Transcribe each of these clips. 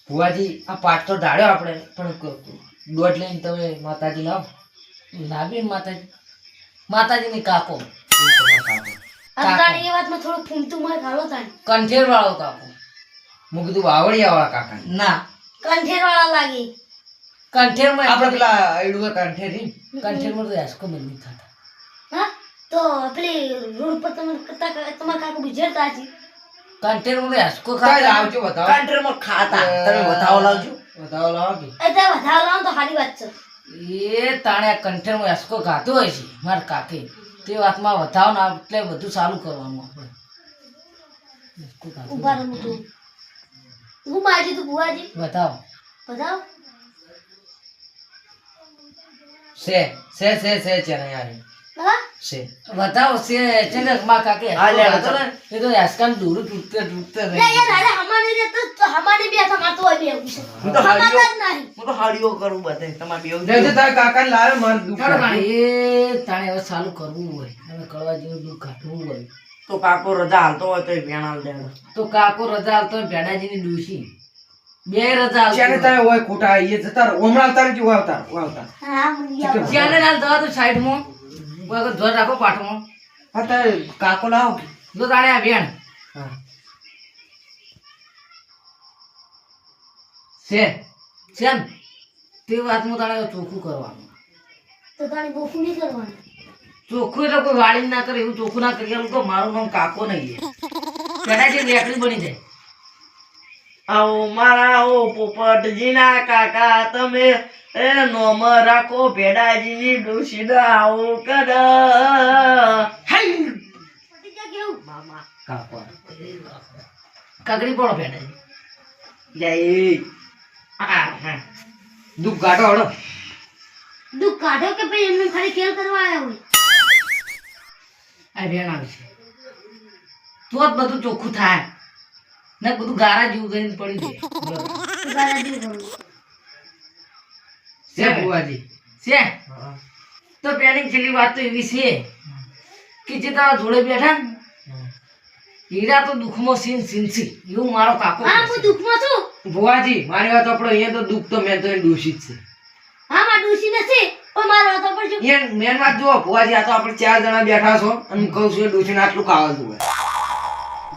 ભુવાજી આ પાઠ તો ઢાળ્યો આપણે પણ દોઢ લઈને તમે માતાજી લાવો. લાવી માતાજીની કાકો અત્યારે એ વાતમાં થોડું ફૂમતું મને ખાલો થાય. કંઠેર વાળો કાકો. હું કીધું વાવડિયા વાળા કાકા ના કંઠેર વાળા લાગી. કંઠેરમાં આપણે પેલા આયડું કંઠેરી કંઠેરમાં તો એસકો બંધ થતા. હા તો પેલી રોડ પર તમારા કાકુ ગુજરતા છે. કંઠેરમાં તો એસકો કાંઈ ખાતા. લાવજો બતાવો. કંટ્રીમાં ખાતા તમે બતાવો લાવજો. બતાવો લાવો કે એ તો વધારે લાવો તો સારી વાત છે. એ તાણે આ કંઠેરમાં એસકો ખાતો હોય છે મારા કાકે. તે વાતમાં વધાવો ને એટલે બધું ચાલુ કરવાનું આપણે. એસકો ખાતો ઉભા રહો તું. હું માજી તું બુઆજી બતાવો. બતાવ. છે ચેને યાર હા છે બતાવો છે ને મારા કાકે હા, લે, એસકો ખાતો ને, એ તો એસકાને દૂર તૂટતે લે રહી. યાર અરે હમાને રે તો હમાને બે હતા માતો હોય બે ઉશે. હું તો હમાને હાડીઓ જ નહીં. હું તો હાડીઓ કરું બધે તમારે બેવ જો તારા કાકાને લાવ્યો માર દુખ ચાલો તાણે એ તાણે હવે ચાલુ કરવું હોય હવે કળવા જેવું દુઃખ કાઢવું હોય તો કાકો રજા હાલતો હોય તો વેણાલ દેડો. તો કાકો રજા આપતો હોય ભેડાજીની ડૂસી બે રજા ચેને આપતો તારે હોય ખોટા એ જતા રહો. હમણાં આવતા રહેજો આવતા હા મને યાદ. જ્યાં ના જવા તો સાઈડમાં વગર ધોર રાખો પાઠમાં હા તારે કાકો લાવો જો તાણે આ વેણ હા છે ને તે વાતમાં તાણે ચોખ્ખું કરવાનું. તો તારી બોફું નહીં કરવાનું. ચોખ્ખું એટલે કોઈ વાળી ના કરે એવું ચોખ્ખું ના કરી તો મારું નામ કાકો નહીં ભેડાજી લેકડી બની જાય. આવો મારા ઓ પોપટજીના કાકા તમે એ નોમ રાખો ભેડાજીની ડોશીના આવો કર. પતી જા કેવું. મામા કાકો કાકડી પડો ભેડાજી. જય દુઃખ ગાઢો હળો દુઃખ કાઢો કે ભાઈ એમને ખાલી ખેલ કરવા આવ્યા હોય. આ વેણ આવશે તો જ બધું ચોખ્ખું થાય ને બધું ગારા જેવું કરીને પડી જાય. તો ગાળા જેવું કરવું. છે ભુવાજી છે તો પેલી છેલ્લી વાત તો એવી છે કે જે તારા જોડે બેઠા ને હીરા તો દુઃખમાં સીનસી એવું મારો કાકો હા કહે હું છે. દુઃખમાં છું. ભુવાજી મારી વાત આપણો અહીંયા તો દુઃખ તો મેં તો દૂષિત છે. હા માં ડૂસી નથી પણ મારો હતો પણ શું. અહીંયા મેન વાત જુઓ ભુવાજી આ તો આપણે 4 જણા બેઠા છો અને હું કહું છું ડૂસીને આટલું ખાવાનું હોય.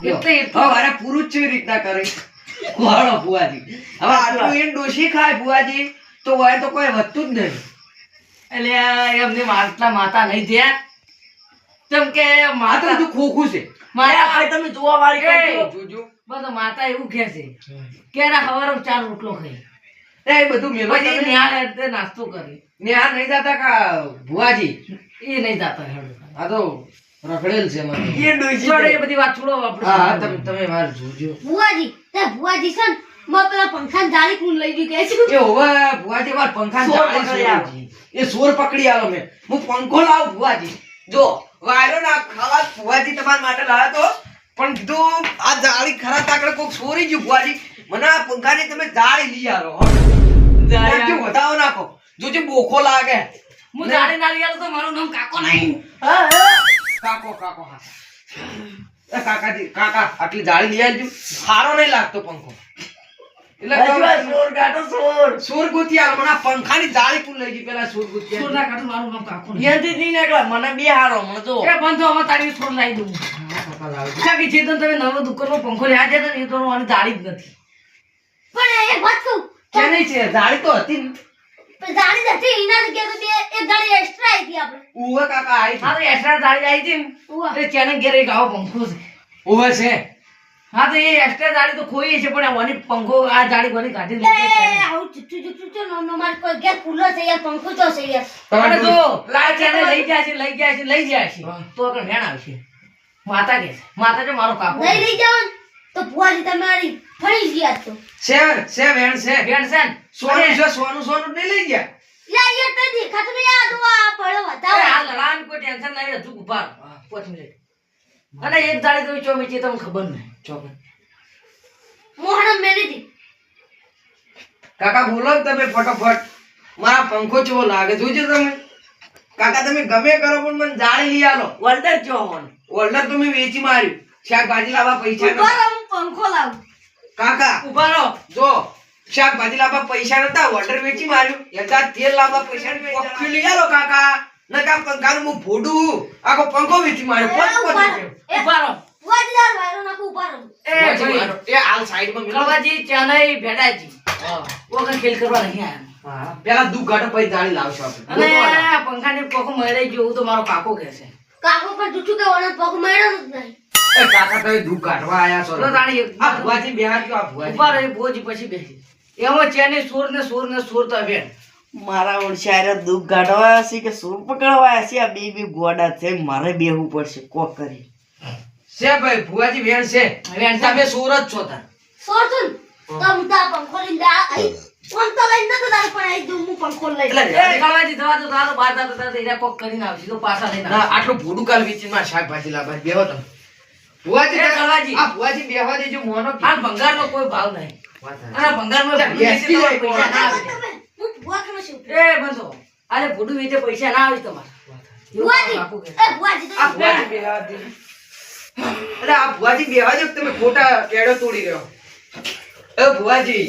એટલે હવે અરે પૂરું જ કેવી રીતના કરે વાળો ભુવાજી હવે આટલું એને ડોશી ખાય ભુવાજી તો હોય તો કોઈ વધતું જ નહીં. એટલે એમને મારતા માતા નહીં થયા કેમ કે આ તો માતા બધું ખોખું છે. માતા ભાઈ તમે જોવા વાળી કરજો. જોજો બધો માતા એવું કહે છે કે ના હવારે 4 રોટલો ખાઈ એ બધું મેલો પછી તમે. ન્યા એટલે નાસ્તો કરી ન્યા નહીં જાતા કા ભુવાજી એ નહીં જાતા હેડો. આ તો રખડેલ છે મને. એ ડોશી છોડો એ બધી વાત છોડો આપણે. હા તમે વાર જોજો. ભુવાજી તે ભુવાજી છે ને માં પેલા પંખાને જાળી કુન લઈ ગયું કે છે. એ હોવે ભુવાજી વાર પંખા સોર પકડી આલો. એ સોર પકડી આલો મેં હું પંખો લાવ ભુવાજી જો વાયરો ના ખાવા ભુવાજી તમારા માટે લાવ્યો તો પણ કીધું આ જાળી ખરા તાકડે કોક સોરી ગયું ભુવાજી મને આ પંખાની તમે જાળી લઈ આલો હો. નાખજો, વધાવો નાખો જોજો બોખો લાગે. હું જાણી ના લીધો તો મારું નામ કાકો નહીં. કાકો હા એ કાકા આટલી જાળી લઈ આવજો. સારો નહીં લાગતો પંખો એટલે હજુ સોર કાઢો સોર. સોર ગોતી આલો મને આ પંખાની જાળી કુલ લઈ ગઈ પેલા સોર ગોતી છોડ ના કાઢું મારું નામ કાકો નહીં. અહીંયાથી જ નહીં નીકળે મને બે હારો મને જો. એ બંધો હવે તારી છોડ લાવી દઉં. કાકા લાવજો. કારણ કે જે તો તમે નવો દુકાનમાં પંખો લેવા જતા ને એ તો મારી દાળી જ નથી. પણ એક વાત કહું કે નહીં છે જાળી તો હતી ને. પણ જાળી નથી એના જગ્યાએ તો બે એક જાળી એક્સ્ટ્રા આવી હતી આપણે. ઉવે કાકા આવી હા તો એક્સ્ટ્રા દાળી આવી હતી ને ઉવા. એ ચેને ઘેર એક આવો પંખો છે. ઉવે છે હા તો એ એક્સ્ટ્રા દાળી તો ખોઈ છે પણ આની પંખો આ દાળી કોની કાઢી એ લીધી છે. આવું ચુચ્ચું ચુચ્ચું નો માર કોઈ ગેર ખુલ્લો છે યાર પંખો તો છે યાર. અને તમારે જો લાય ચેને લઈ જાય છે લઈ જાય છે હા. તો આગળ વેણ આવશે. માતા કે છે માતા જો મારો કાકો નહીં લઈ જાવ ને તો ભુવાજી તમારી ફરી ગયા તો. છે વેણ છે વેણ છે ને સોનું છે સોનું નહીં લઈ ગયા. યા યાર તો દેખાતું નહીં આ તો આ પડો અરે બતાવો. આ લડાવાની કોઈ ટેન્શન નહીં હજુ ઉભા રહો. 5 મિનિટ અને એક દાળી તો ચો મીચી તમને ખબર નહીં. ચોકન મોહન મેલી કાકા બોલો ને તમે ફટાફટ મારા પંખો કેવો લાગે જોજો તમે. કાકા તમે ગમે કરો પણ મને જાળી લઈ આલો. વલ્ડર જો હોન ઓર્ડર તો મેં વેચી માર્યું શાકભાજી લાવવા પૈસા ઉભા નથી. રહો, હું પંખો લાવું. કાકા ઉભા રહો. જો શાકભાજી લાવવા પૈસા નતા વોટર વેચી માર્યું એકા તેલ લાવવા પૈસા ને પંખી લઈ આલો કાકા નકા પંખાનું હું ફોડું આખો પંખો વેચી માર્યો ઉભા રહો. ભુવાજી તાર વાયરો નાખો ઉભા રહો. એ એ હાલ સાઈડમાં મિલો કડવાજી ચાનાઈ ભેડાજી ઓકે ખેલ કરવા નહીં આયા હા પેલા દુઃખ ગાટો પછી દાળી લાવશો આપણે અને આ પંખાની પોખો મળે ગયો તો મારો કાકો કહે છે કાકો પર જૂઠું કે ઓને પગ માર્યો જ નહીં. એ કાકા તમે દુઃખ કાઢવા આયા છો તો તાણી એક- આ ભુવાજી બેહાર કયો આ ઉભા ભુવાજી રહી ભોજી પછી બેસી એમાં ચેની સુર ને સુર ને સુર તો બેન મારા ઓળશારે દુઃખ કાઢવા છે કે સુર પકડવા છે આ બે ગોડા છે મારે બેહવું પડશે કોક કરી છે ભાઈ ભુવાજી વેણ છે વેણ તમે સુરત છો તાર સોરતું તમ તા પંખો લઈને આઈ ફોન તો લઈને નતો તારે પણ આઈ દઉં હું પંખો લઈને. એટલે એ કડવાજી થવા તો તારો બાર દાદા દાદા એરા કોક કરીને આવશે તો પાછા લઈને ના આટલું ભોડું કાલ વેચી માં શાકભાજી લાવવા બેહો તમે ભુવાજી એ કડવાજી. આ ભુવાજી બેહવા દેજો મોનો આ ભંગારનો કોઈ ભાવ નહીં અને ભંગારમાં એટલે ભૂડું વેચે બેસી તમારે જાય પૈસા ના આવે તમે હું ભુવાખાનો છું. એ બંધો અરે ભૂડું વેચે પૈસા ના આવે તમારે એવું ભુવાજી કાકો કહે. એ ભુવાજી આ તો ભુવાજી બેહવા દે અરે આ ભુવાજી બેહવા દે તમે ખોટા કેડો તોડી રહ્યો એ ભુવાજી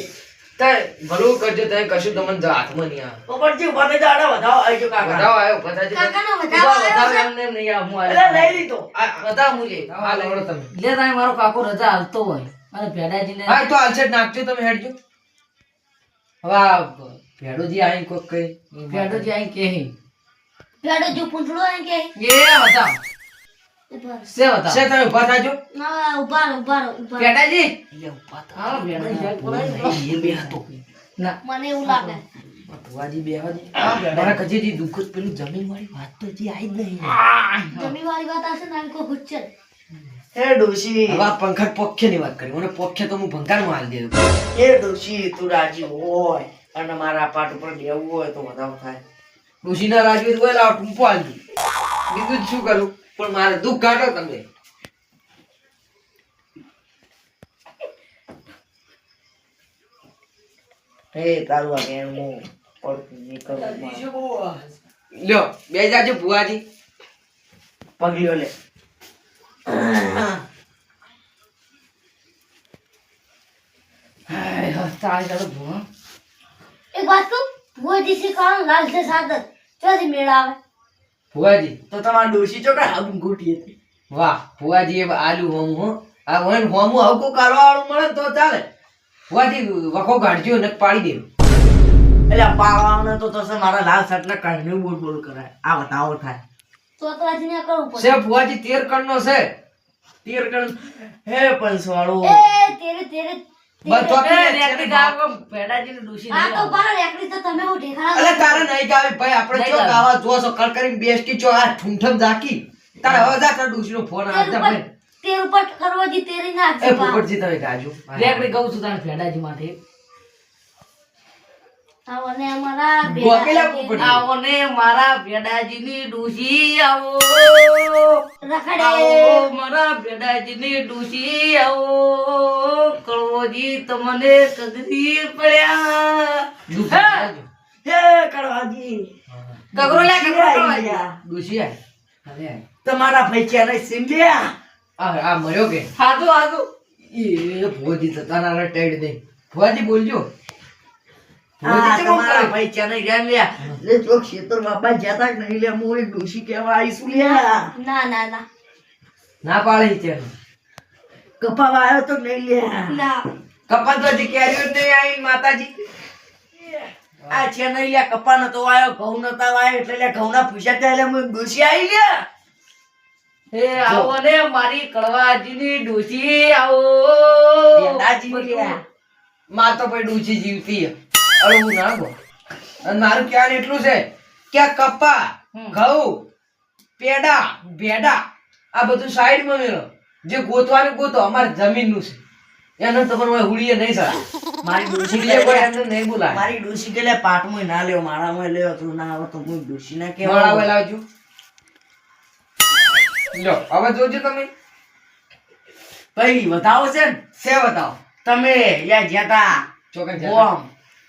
તે ભલું કરજો તે કશું તમને હાથમાં નહીં આવે પોપટજી ઉભા થઈ જાઓ, આડા વધાવો આવજો કાકા વધાવો આવ્યો ભતાજી કાકાનો વધાવો આવ્યો છે. એમને એમ નહીં આવે, હું એટલે આલે. લઈ લીધો બધા હું લે. આ લવડો તમે લે તારે મારો કાકો રજા હાલતો હોય અને ભેડાજીને હા તો આલસેટ નાખજો તમે હેડજો હવે આ ભેડોજી આઈ કોક કઈ ભેડોજી આઈ કહે ભેડો જો પૂંછડો આઈ કે એ હતા ઉભા સે હતા છે તમે ઉભા થાજો ના ઉભા રહો ઉભા રહો ઉભા રહો. ભેડાજી લે ઉભા થા હા ભેડાજી યાર બોલાય ને. એ બે હતો ના મને એવું લાગે ભુવાજી બેહવા દે હા, ભેડા. મારા કજેજી દુઃખ જ પેલું જમીન વાળી વાત તો હજી આઈ જ નહીં જમી વાળી વાત આવશે ને કોઈ ગુચ્છે હે ડોશી હવે આ પંખા પોખ્ય ની વાત કરી મને પોખ્ય તો હું ભંગારમાં હાલ દેતો એ ડોશી તું રાજી હોય અને મારા પાટ ઉપર બેવું હોય તો વધારો થાય ડોશીના રાજવી હોય લાવ ટૂંપો હાલજો બીજું જ શું કરું પણ મારે દુઃખ કાઢો તમે હે તારું આ બેન હું પડતું નહીં કરું લ્યો બે જાજો ભુવાજી પગલીઓ લે હાય, હસતા આવી ચાલો ભૂવા. એક વાત કહું ભુવાજી શીખવાનું લાલ છે સાદર ચોથી મેળ આવે ભુવાજી તો તમારા ડોશી ચોકા હાબું ગોઠી હતી વાહ ભુવાજી એ આલુ હોમું હો આ વન હોમું હવકો કરવા વાળું મળે ને તો ચાલે ભુવાજી વખો ગાડજો ને પાડી દે એટલે પાવાનો તો થશે મારા લાલ શર્ટ ના કાઢને બોલ બોલ કરાય આ બતાવો થાય તો આજે ને કરવું પડે છે ભુવાજી 13 કણનો છે તીર કણ હે પંચવાળો એ તેરે તેરે બસ તો એ રેતી ગાવ ભેડાજીને ડૂસી આ નહીં તો આવે. બાર રેકડી તો તમે હું ઢેખાડા અલે તારે નહીં ગાવી ભાઈ આપણે નહીં ચો ગાવી. ગાવા જોશો કર કરીને બેસકી ચો આ ઠુંઠમ ઝાકી તારે હવે જા તાર ડૂસીનો ફોન આવે જા ભાઈ તેર ઉપર કરવાજી તેરી ના એ પોપટજી તમે ગાજો રેકડી કહું છું તારે ભેડાજી માટે આવને અમારા ગોકેલા ભેડા પોપટ. આવો ને મારા ભેડાજીની ડૂસી આવો રખડે આવો મારા ભેડાજીની ડૂસી આવો કળવોજી તમને કગરી પડ્યા હે? હે કડવાજી ગગરો લે ગગરો આઈ કળવાજી. ગયા. ડૂસી આય અલે તમારા પૈસા નહીં સિંધ્યા આ મર્યો કે હાથું હાથું એ ભોજી તતાના ટેડ દે ભુવાજી બોલજો હા ભુવાજી કેમ તમારા કરે? પૈસા નહીં ગયા લ્યા લે ચોક શેતર બાબા જતા જ નહીં લે હું એક ડોશી કહેવા આવીશું લ્યા ના ના ના ના પાડે છે કપાવા આવ્યો તો નહીં લ્યા ના કપાત વધી કેરીઓ જ નહીં આવી માતાજી આ છે નહીં લ્યા કપા નતો આવ્યો ઘઉં નતા આવ્યો એટલે લ્યા ઘઉંના પૂછ્યા ત્યાં લ્યા હું એક ડોશી આવી લ્યા એ આવો ને મારી કળવાજીની ડૂસી આવો ભેડાજી લ્યા માં તો ભાઈ ડૂચી જીવતી હે. અરે હું ના ગો અને મારું કહેવાનું એટલું છે કે આ કપા ઘઉં પેડા ભેડા આ બધું સાઈડમાં મેળો જે ગોતવાનું ગોતો અમારી જમીનનું છે એનો તમારે હવે હુડીએ નહીં સર મારી ડોશી હુડીએ કોઈ કે એમને નહીં બોલાય મારી ડોશી કે લ્યા પાટમાં ના લેવો મારામાં લેવો તું ના આવે તો હું ડોશી ના કેવાળા કેવા લાવજો લો હવે જોજો તમે કઈ બતાવો છે ને સે બતાવો તમે યા જ્યાતા ચોકન બોમ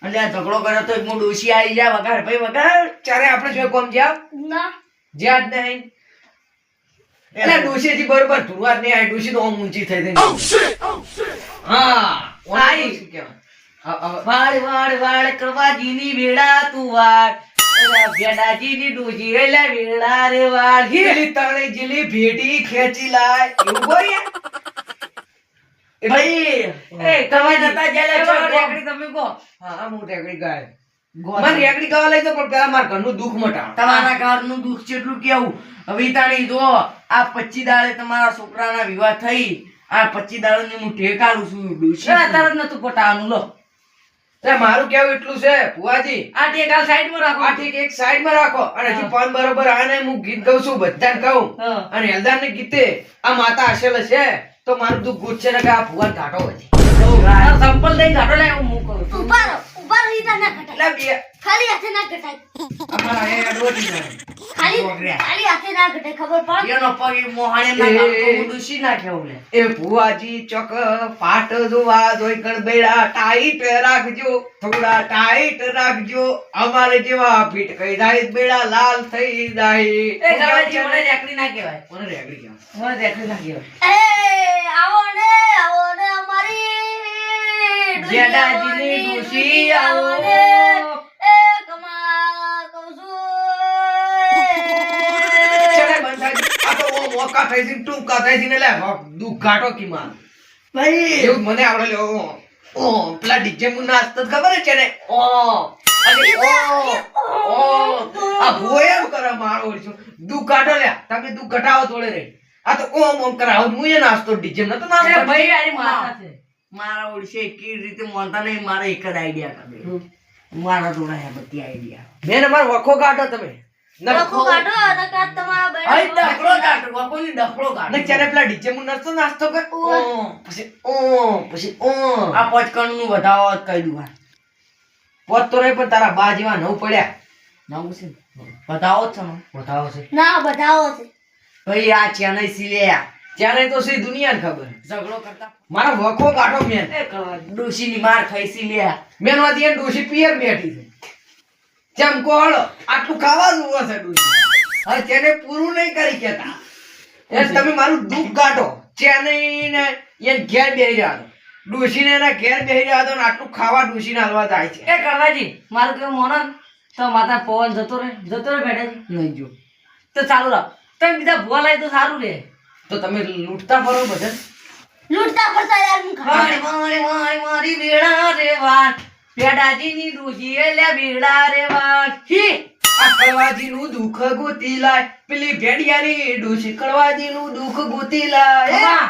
એટલે આ ઝઘડો કર્યો તો હું ડોશી આવી જા વગાડ ભાઈ વગાડ ચારે આપણે જોઈ કોમ જ્યાં ના જ્યાં જ નહીં એટલે ડોશીજી બરોબર ધુરવાર નહીં આ ડોશી તો ઓમ ઊંચી થઈ થઈ હા ઓમ આઈ. શું કહેવાય? વાળ વાળ વાળ કરવાજીની વેળા તું વાળ ભેડાજીની ડોજી એલા વેળા રે વાળ પેલી તળે જેલી ભેટી ખેંચી લાય એવું બોલ યાર. ભાઈ એ તમે નતા ગયેલા છો રેકડી તમે કહો હા હું રેકડી ગાય મને રેકડી ગાવા લઈ જાઓ, પણ પેલા મારા ઘરનું દુઃખ મટાડો. તમારા ઘરનું દુઃખ કેટલું કેવું હવે તાણી જો આ 25 દાડે તમારા છોકરાના વિવાહ થઈ આ 25 દાડોની હું ઠેકારું છું ડોશી ના તરત નતું પટાવાનું લો એટલે મારું કેવું એટલું છે ભુવાજી, આ ટેકાલ સાઈડમાં રાખો આ ઠીક એક સાઈડમાં રાખો અને હજી પણ બરોબર આને હું ગીત ગાઉં છું, બધાને કહું. હા. અને એલદારને ગીતે આ માતા હસેલ છે તો મારું દુઃખ ગુજશે ને કે આ ભુવાન ઘાટો હોય. આ સંપલ દઈ ઘાટો લે હું કરું છું. ઉભા રહો ઈતા ના ઘટાય એટલે બે ખાલી હાથે ના ઘટાય અમારા એ અડવટી જાય. ખાલી હાથે ના ઘટાય ખબર પડ એનો પગ ઈ મોહાણે ના કામ તો હું ડોશી નાખ્યો લે એ ભુવાજી ચોક પાટ જોવા જોઈ ગણબેડા ટાઈટ રાખજો, થોડા ટાઈટ રાખજો, અમારે જેવા ફીટ કઈ જાય બેડા લાલ થઈ જાય. એ ગવાજી મને રેકડી ના કહેવાય મને રેકડી કહેવાય. મને રેકડી ના કહેવાય એ આવો ને અમારી જેડાજીની ડોશી આવો ને એ કમા કહું છું ચડે બંધ થાય છે. આ તો ઓ મોકા થઈ છે, ટૂંકા થઈ છે ને લે દુઃખ ઘાટો કી માં. ભાઈ એવું મને આવડે લે ઓ પેલા ડીજે મું નાચતો ખબર છે ને ઓ અને આ ભોય એમ કરે મારો ઓળખ્યો દુઃખ ઘાટો લે તમે દુઃખ ઘટાવો થોડે રે. આ તો ઓમ કરાવો હું એ નાચતો ડીજે નતો એ નાચતો. ભાઈ આની માતા છે મારા ઓળશે કેવી રીતે મોનતા નહીં મારે એક જ આઈડિયા કરે મારા જોડે હે બધી આઈડિયા મેં માર વખો કાઢો તમે લખો કાઢો અને કાઢ તમારા બેડા અહીં ડફળો કાઢો વકોની ડફળો ને કાઢો ચારે પેલા ડીજે મું નાચતો નાચતો કર પછી આ પચકણ નું વધાવો કહી દઉં પોત તો નહીં પણ તારા બા જેવા નવ પડ્યા નવું છે વધાવો જ છે ને બતાવો છે ના બધાઓ છે ભાઈ આ ચેન્નઈ સિલેયા ત્યારે તો સી દુનિયાને ખબર ઝઘડો કરતા મારા વખો કાઢો મેન એ ગવાજી ડોશીની માર ખાઈ સિલેયા મેન વાતી એ ડોશી પિયર બેઠી છે જેમ કોળ આટલું ખાવા જોવો છે ડોશી હવે તેને પૂરું નહીં કરી કેતા એ તમે મારું દુઃખ કાઢો ચેન્નઈ ને એ ઘેર બેહી રહ્યા છો ડોશી ને એના ઘેર બેહી રહ્યા છો ને આટલું ખાવા ડોશી ને હાલવા જાય છે એ ગવાજી મારું કેવું મોનો તો માતા પવન જતો રે ભેડાજી નહીં જો તો ચાલુ રાખ તમે બીજા ભૂવા લાવી તો સારું રે તો તમે લૂંટતા ફરો બધા લૂંટતા પડતા યાર હું ખા વાળી વાળી વાળી વાળી વેળા રે વાળ ભેડાજીની ડોશી એલા વેળા રે વાળ હી આ કળવાજી નું દુઃખ ગોતી લાય, પેલી ભેડિયાની ડોશી કળવાજી નું દુઃખ ગોતી લાય. ખમા.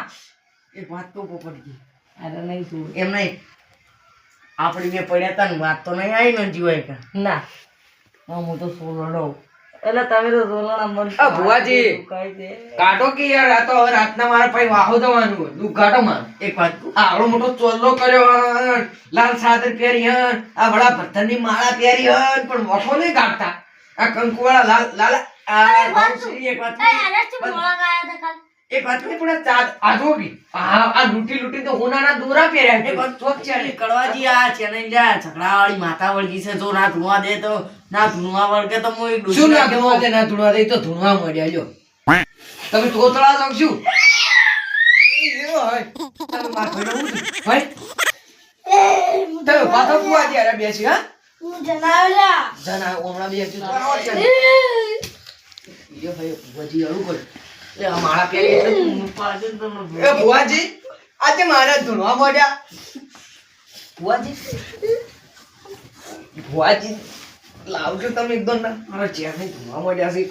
એક વાત તો પોપટજી અરે નહીં તું એમ નહીં આપણી બે પડ્યા તા ને વાત તો નહીં આવી ને જીવાય કે ના હું તો સોલડો એટલે તમે તો રોલાના મન આ ભુવાજી. કઈ દે કાઢો કે યાર આ તો હવે રાતના મારા ભાઈ વાહો જવાનું હોય. દુઃખ કાઢો માં એક વાત કહું? આવડો મોટો ચોલ્લો કર્યો હન, લાલ સાદર પહેરી હન, આ વડા પથ્થરની માળા પહેરી હન, પણ વખો નહીં કાઢતા. આ કંકુવાળા લાલ લાલ એક વાત કહું? એ આરસ મોળા ગાયા હતા કાલ એક વાત કહું? પણ આ ચાદ- આ જો કી. આ લૂંટી તો હોનાના દોરા પહેર્યા છે. એક વાત ચોક છે ને, કડવાજી આ ચેન્નઈ લ્યા ઝઘડાવાળી માતા વળગી છે જો ના ધૂણવા દે તો ના ધૂણવા વળગે તો હું એક શું ના ડોશી ધૂણવા દે ના ધૂણવા દે તો ધૂણવા મળ્યા જો તમે તોતળા છો શું એવો હોય. તમે માર ભાઈને હું છું? ભાઈ તમે પાછો ભુવાજી હારે બેસી હા હું જણાવ્યા જના હમણાં બેસી તો આવો છે ને. એ ભાઈ ભુવાજી હારું કર્યું. એ આ માળા પહેરી એટલે એ ભુવાજી આજે મારા ધૂણવા મળ્યા ભુવાજી ભુવાજી લાવજો તમે એકદમ ના મારા ચેરને ધૂણવા મળ્યા છે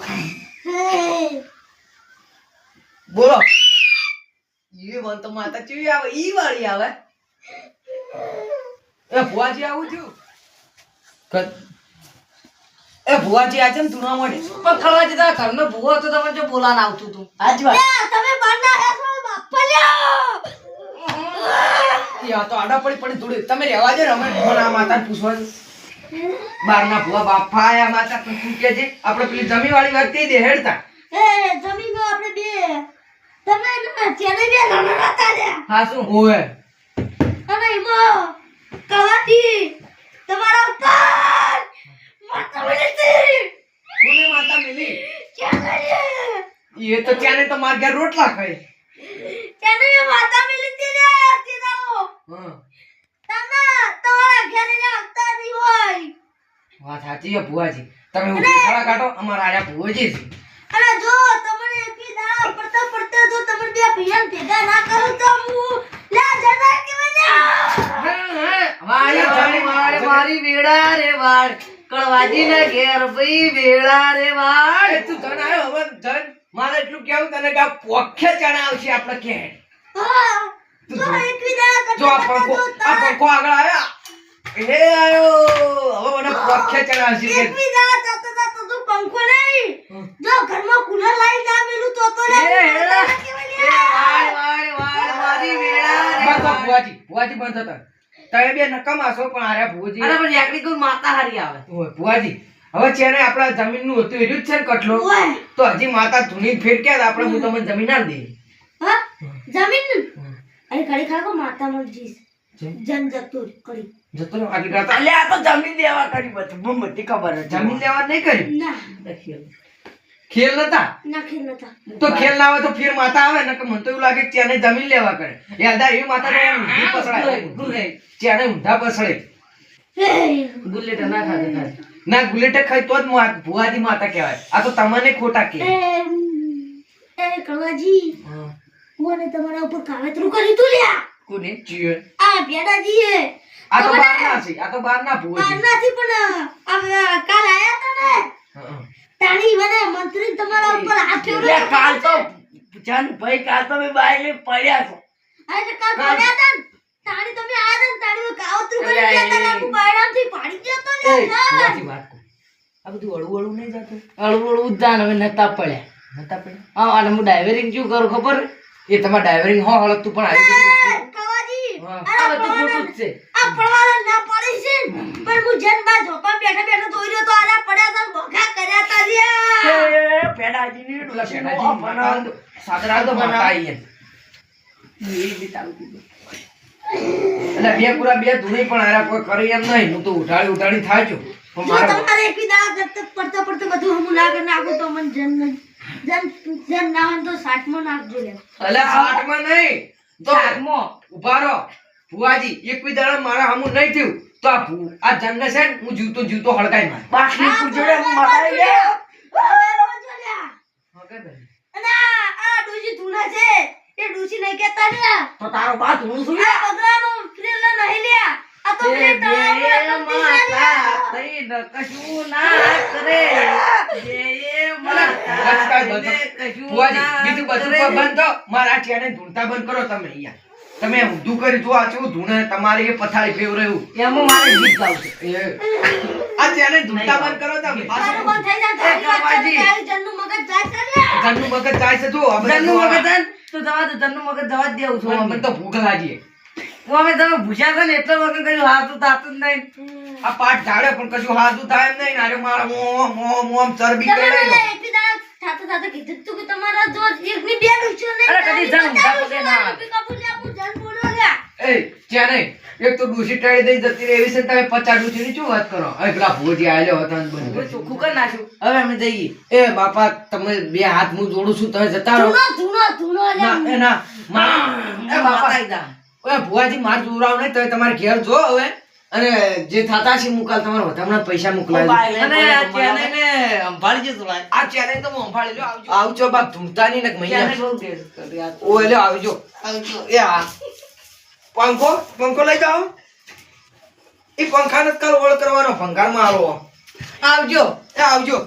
બોલો એ વન તો માતા ચીવી આવે ઈ વાળી આવે એ ભુવાજી આવું થયું એ ભુવાજી આજે ધૂણવા મળે પણ ખવાજી તારા ઘરનો ભૂવો હતો તમે જો બોલાને આવતું તું આજ વાત તમે બારના હેસો બાપા લ્યો યા તો આડા પડી પડી ધૂળે તમે રહેવા દે ને અમે ફોન આ માતાને પૂછવાનું બારના ભુવા બાપા આયા માતા તું શું કે છે આપણે પેલી જમી વાળી વાત કહી દે હેડતા એ જમીનો આપણે બે તમે ચેને બે નાના હતા ને હા શું ઓએ અને એમાં કવાતી તમારા ઉપર માતા વળી કોને માતા મિલી ચેને એ તો ત્યાંને તો માર ઘેર રોટલા ખાય ચેને માતા મિલી તી ને તીરાઓ હા તને તમારા વાત સાચી છે ભુવાજી. તમે હું દેખાડા કાઢો અમારા આયા ભુવાજી છે. અરે જો તમને એકવી દાડા પડતા પડતા જો તમે બે ભૈયા ભેગા ના કરો તો હું લે જતા કેવા જા મારી વેળા રે વાળ કળવાજી ને ઘેર ભાઈ વેળા રે વાળ એ તું ધન આવ્યો હવે ધન. મારે એટલું કેવું તને કે આ પોખે ચણા આવશે આપણે કે. હા જો એકવી દાડા જો આ કરતા પંખો પડતા આ પંખો આગળ આવ્યા. એ આયો હવે મને પોખે ચણા આવશે કે. એકવી દાડા જતા જતા તો પંખો નહીં જો ઘરમાં કુલર લાઈ ના મેલું તો લે મારી વેળા રે બંધ થા વાળ. ભુવાજી. ભુવાજી બંધ થતા. તમે બે નકામા છો પણ આર્યા ભુવાજી. અરે પણ એકડી કોઈ માતા હારી આવે ઓય ભુવાજી હવે છે ને આપણા જમીનનું હતું એટલું જ છે ને કટલો. ઓય તો હજી માતા ધૂની ફેરક્યા આપણે હું તમને જમીન ના દે. હા જમીન અરે ઘડી ખાકો માતા મરજી જન જતું કરી જતો રહ્યો આગળ ગાતા. અલે આ તો જમીન લેવા કરી બધું બધી ખબર હતી. જમીન લેવા નહીં કર્યું. ના ખેલ નતા નાખી નતા તો ખેલ ના આવે તો ફેર માતા આવે ને કે મને તો એવું લાગે કે ત્યાંને જમીન લેવા કરે. યાદ એવી માતા તો ઊંધી પસળાય. ત્યાંને ઊંધા પસળે. ગુલ્લેટ ના ખાતે ખાતે ના ગુલેટે ખાય તો જ ભુવાજી માતા કહેવાય. આ તો તમને ખોટા કે. એ કળવાજી મને તમારા ઉપર કાવતરું કર્યું તું લ્યા કોને જીવે? આ ભેડાજી આ તો બાર ના છે. આ તો બાર ના ભુવાજી. નથી પણ આ કાલ આયા તા ને હં. તાણી મને મંત્રી તમારા ઉપર હાથ એટલે ફેરવ્યો કાલ તો જાન ભાઈ કાલ તો મેં બાઈક લઈને પડ્યા છો. આજે કાલ પડ્યા તા ને, તાણી તમે આયા તા ને, તાણી કાવતરું કરી ગયા તા ને, આખું બાયણામથી પાડી ગયો તો એ, લ્યા ભુવાજી વાત કહું. આ બધું હળવું હળવું નહીં જાતું? અળવળ ઉદ્દાન હવે નતા પડ્યા નતા પડે? હા અને હું ડાયવરિંગ શું કરું ખબર એ તમારે ડ્રાઈવરિંગ હો હળગતું પણ આવી બધું. કવાજી હા. આ બધું ખોટું જ છે આ પડવાના ના પડી છે ને, પણ હું જેન બા ઝોપા બેઠા બેઠા જોઈ રહ્યો તો આલા પડ્યા તા ને ભોગા કર્યા તા લ્યા એ પેડાજીની પેલા ડોશીનો શેઠાજી અપમાન. માતા સાદરા તો માતા આઈ એમ. એ બી તારું કીધું. એટલે બે પૂરા બે ધૂણી પણ હારા કોઈ કરે એમ નહીં. હું તો ઉઠાડી થાય છું. પણ જો મારે તમારે એકવી દાડા કરતા પડતા બધું હમું લાગે નાખું તો મને જન ના હોય તો સાઠમાં નાખજો લે એટલે સાઠમાં નહીં તો શાકમાં. ઉભા રહો ભુવાજી. એક બી દાડા મારા હમું નહીં થયું તો આ જન્મ છે ને હું જીવતો જીવતો હળગાઈ માર. બાકી પૂછોડે મટાઈ ગયા. અને આ ડોશી ધૂણા છે એ ડોશી નહીં કહેતા ને તો તારો બા ધૂણું છું આ બગડાનો ફ્રેલા નહીં લ્યા આ તો ફ્રે કશું ના કરે ભુવાજી બીજું બધું પર બંધ થો. મારા ચેને ધૂણતા બંધ કરો તમે અહીંયા. તમે ઊંધું કરી જો આ કેવું ધૂણે તમારે એ પથારી ફેવરેવું. એમાં મારે ગીત ગાવું છે એ આ ચેને ધૂણતા બંધ કરો તમે. તારું બંધ થઈ જાય તારી વાત ચાલે, તારી જનનું મગજ જાય છે લ્યા જન્નું મગજ જાય છે જો આ બધા જન્નું જો મગજ હે ને, તો જવા દો જન્નું મગજ જવા જ દેવું છું મને તો ભૂખ લાગી. હું અમે તમે ભૂસ્યા છો ને એટલો વખત કહ્યું હાથું થાતું જ નહીં આ પાટ ઝાડે પણ કશું હાથું થાય એમ નહીં. નારે મારા મોમ ચરબી તમે કરે મને એકવી દાડા થાતા થાતા કીધું તું કે તમારા જો એકની બે ડોશીઓ નહીં અરે કદી જન ઊંધા પગે ના આવે. હું જન બોલ્યો લ્યા એ ત્યાં નહીં. એક તો ડૂસી ટાળી દઈ જતી રહે એવી છે ને તમે 50 ડૂસીની શું વાત કરો? હવે પેલા ભુવાજી આયેલો હતો ને બંધ હવે કરી. ચોખ્ખું કરી નાખ્યું હવે અમે જઈએ એ બાપા તમે બે હાથ હું જોડું છું તમે જતા રહો. ધૂણો ના એ ના એ બાપા માતા ઈદા. ઓય ભુવાજી માર જોરાવ નહીં તમે તમારે ઘેર જો હવે અને જે થાતા છે મુકાલ તમારે વધામણા પૈસા મોકલાવી દઉં. અને આ ચેનઈને સંભાળી જજો ભાઈ. આ ચેલેન્જ તો હું સંભાળી લ્યો. આવજો બાપ ધૂમતાની ને ચેનઈ મહિના બહુ ટેસ્ટ કરી આ. ઓય લ્યો આવજો એ હા પંખો લઈ જાઓ. એ પંખા નથી કાલ ઓળ કરવાનો ભંગારમાં આવો. આવજો એ આવજો.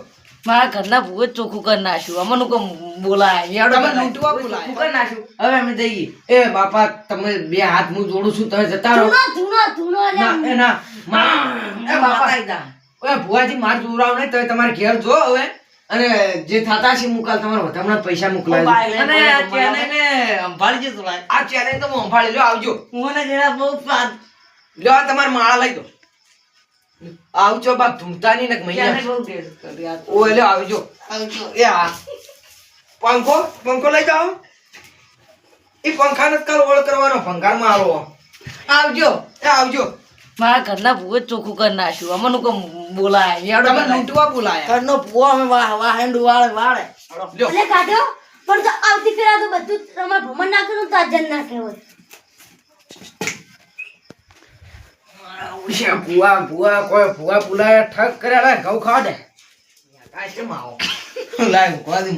મારા ઘરના ભૂએ જ ચોખ્ખું કરી નાખ્યું અમને કોમ બોલાય યાડો તમે બનાય. લૂંટવા બોલાય. ચોખ્ખું કરી નાખ્યું હવે અમે જઈએ એ બાપા તમે બે હાથ હું જોડું છું તમે જતા રહો. ધૂણો ના એ ના એ બાપા માતા ઈદા. ઓય ભુવાજી માર જોરાવ નહીં તમે તમારે ઘેર જો હવે અને જે થાતા છે મુકાલ તમારે વધામણા પૈસા મોકલાવી દઉં. અને આ ચેનઈને સંભાળી જજો ભાઈ. આ ચેલેન્જ તો હું સંભાળી લ્યો. આવજો મને જરા બહુ સ્વાદ લ્યો આ તમારે માળા લઈ દો. આવજો બાપ ધૂમતાની ને ચેનઈ મહિના બહુ ટેસ્ટ કરી આ. ઓય લ્યો આવજો એ હા પંખો લઈ જાઓ. એ પંખા નથી કાલ ઓળ કરવાનો ભંગારમાં આવો. આવજો એ આવજો. મારા ઘરના ભૂએ જ ચોખ્ખું કરી નાખ્યું અમને કોમ બોલાય યાડો તમે બનાય. લૂંટવા બોલાયા. ઘરનો ભૂવો અમે વાહેંડું વાળે લ્યો એટલે કાઢ્યો પણ તો આવતી ફેરા તો બધું તમારે ભમણ નાખેલું તો આ જન નાખે હોય ઉષા ભુવા ભુવા કોઈ ભુવા પુલાયા ઠગ કર્યા ઘઉં ખાવા દે કાંઈ કેમ આવો લાય ઉભા દે